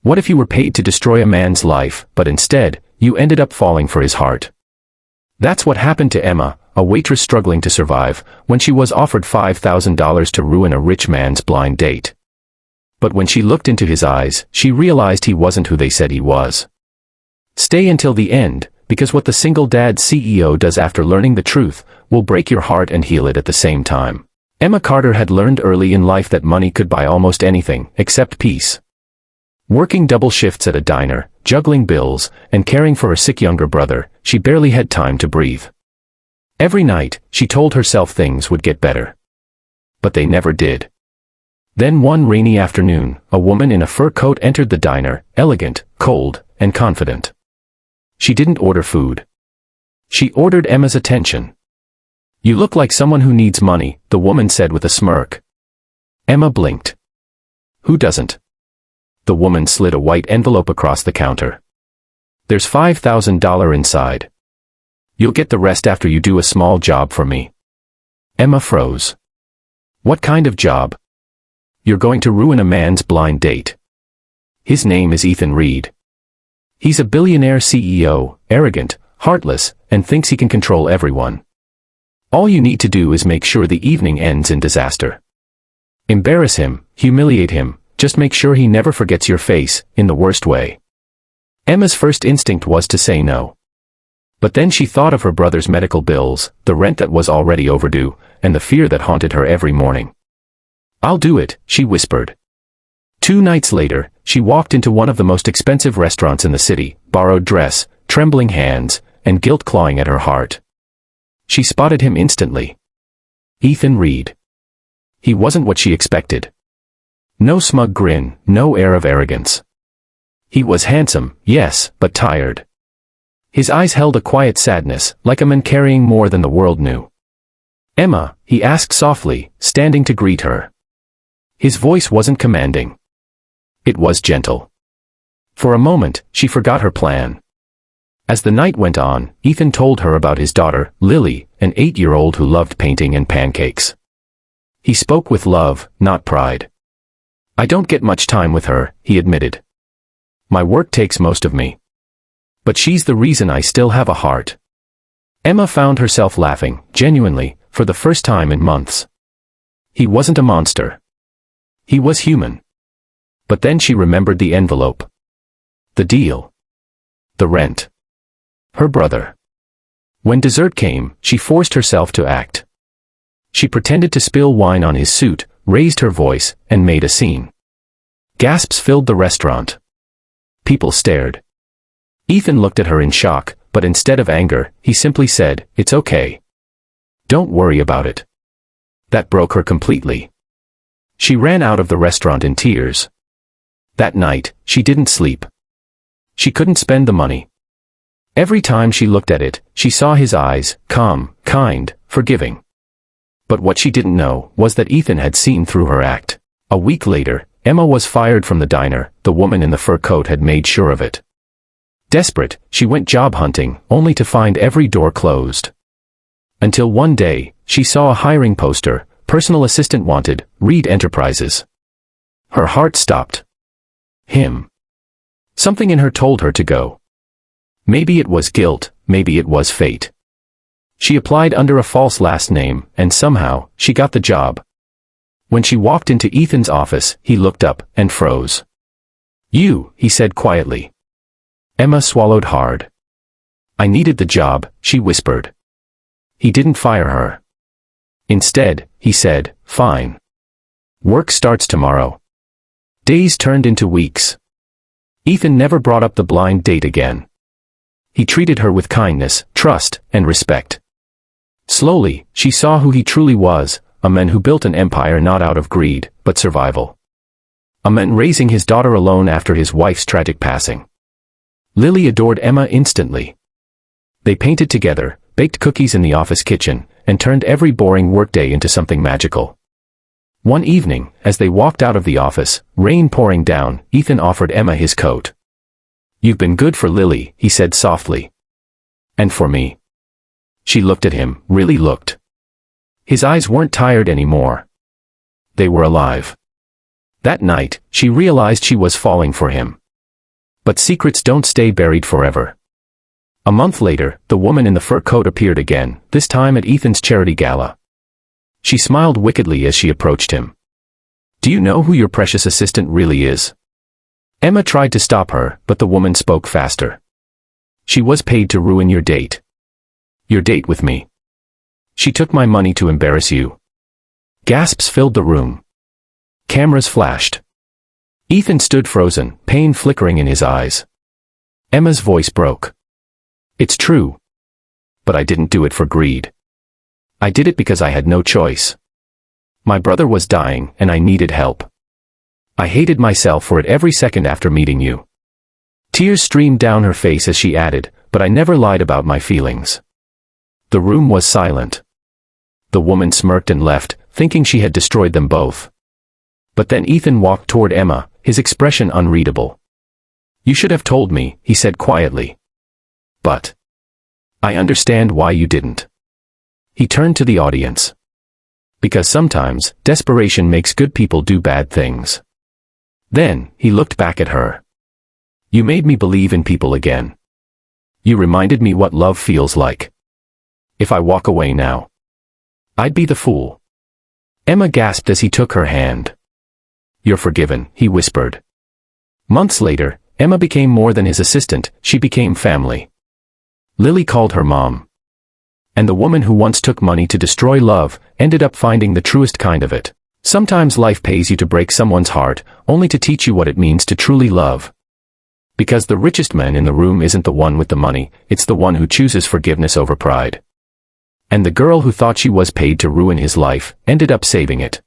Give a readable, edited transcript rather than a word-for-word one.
What if you were paid to destroy a man's life, but instead, you ended up falling for his heart? That's what happened to Emma, a waitress struggling to survive, when she was offered $5,000 to ruin a rich man's blind date. But when she looked into his eyes, she realized he wasn't who they said he was. Stay until the end, because what the single dad CEO does after learning the truth will break your heart and heal it at the same time. Emma Carter had learned early in life that money could buy almost anything, except peace. Working double shifts at a diner, juggling bills, and caring for her sick younger brother, she barely had time to breathe. Every night, she told herself things would get better. But they never did. Then one rainy afternoon, a woman in a fur coat entered the diner, elegant, cold, and confident. She didn't order food. She ordered Emma's attention. "You look like someone who needs money," the woman said with a smirk. Emma blinked. "Who doesn't?" The woman slid a white envelope across the counter. "There's $5,000 inside. You'll get the rest after you do a small job for me." Emma froze. "What kind of job?" "You're going to ruin a man's blind date. His name is Ethan Reed. He's a billionaire CEO, arrogant, heartless, and thinks he can control everyone. All you need to do is make sure the evening ends in disaster. Embarrass him, humiliate him, just make sure he never forgets your face, in the worst way." Emma's first instinct was to say no. But then she thought of her brother's medical bills, the rent that was already overdue, and the fear that haunted her every morning. "I'll do it," she whispered. 2 nights later, she walked into one of the most expensive restaurants in the city, borrowed dress, trembling hands, and guilt clawing at her heart. She spotted him instantly. Ethan Reed. He wasn't what she expected. No smug grin, no air of arrogance. He was handsome, yes, but tired. His eyes held a quiet sadness, like a man carrying more than the world knew. "Emma," he asked softly, standing to greet her. His voice wasn't commanding. It was gentle. For a moment, she forgot her plan. As the night went on, Ethan told her about his daughter, Lily, an 8-year-old who loved painting and pancakes. He spoke with love, not pride. "I don't get much time with her," he admitted. "My work takes most of me. But she's the reason I still have a heart." Emma found herself laughing, genuinely, for the first time in months. He wasn't a monster. He was human. But then she remembered the envelope. The deal. The rent. Her brother. When dessert came, she forced herself to act. She pretended to spill wine on his suit, raised her voice, and made a scene. Gasps filled the restaurant. People stared. Ethan looked at her in shock, but instead of anger, he simply said, "It's okay. Don't worry about it." That broke her completely. She ran out of the restaurant in tears. That night, she didn't sleep. She couldn't spend the money. Every time she looked at it, she saw his eyes, calm, kind, forgiving. But what she didn't know was that Ethan had seen through her act. A week later, Emma was fired from the diner. The woman in the fur coat had made sure of it. Desperate, she went job hunting, only to find every door closed. Until one day, she saw a hiring poster, "Personal assistant wanted, Reed Enterprises." Her heart stopped. Him. Something in her told her to go. Maybe it was guilt, maybe it was fate. She applied under a false last name, and somehow, she got the job. When she walked into Ethan's office, he looked up, and froze. "You," he said quietly. Emma swallowed hard. "I needed the job," she whispered. He didn't fire her. Instead, he said, "Fine. Work starts tomorrow." Days turned into weeks. Ethan never brought up the blind date again. He treated her with kindness, trust, and respect. Slowly, she saw who he truly was, a man who built an empire not out of greed, but survival. A man raising his daughter alone after his wife's tragic passing. Lily adored Emma instantly. They painted together, baked cookies in the office kitchen, and turned every boring workday into something magical. One evening, as they walked out of the office, rain pouring down, Ethan offered Emma his coat. "You've been good for Lily," he said softly. "And for me." She looked at him, really looked. His eyes weren't tired anymore. They were alive. That night, she realized she was falling for him. But secrets don't stay buried forever. A month later, the woman in the fur coat appeared again, this time at Ethan's charity gala. She smiled wickedly as she approached him. "Do you know who your precious assistant really is?" Emma tried to stop her, but the woman spoke faster. "She was paid to ruin your date. Your date with me. She took my money to embarrass you." Gasps filled the room. Cameras flashed. Ethan stood frozen, pain flickering in his eyes. Emma's voice broke. "It's true. But I didn't do it for greed. I did it because I had no choice. My brother was dying, and I needed help. I hated myself for it every second after meeting you." Tears streamed down her face as she added, "But I never lied about my feelings." The room was silent. The woman smirked and left, thinking she had destroyed them both. But then Ethan walked toward Emma, his expression unreadable. "You should have told me," he said quietly. "But I understand why you didn't." He turned to the audience. "Because sometimes, desperation makes good people do bad things." Then, he looked back at her. "You made me believe in people again. You reminded me what love feels like. If I walk away now, I'd be the fool." Emma gasped as he took her hand. "You're forgiven," he whispered. Months later, Emma became more than his assistant, she became family. Lily called her mom. And the woman who once took money to destroy love, ended up finding the truest kind of it. Sometimes life pays you to break someone's heart, only to teach you what it means to truly love. Because the richest man in the room isn't the one with the money, it's the one who chooses forgiveness over pride. And the girl who thought she was paid to ruin his life, ended up saving it.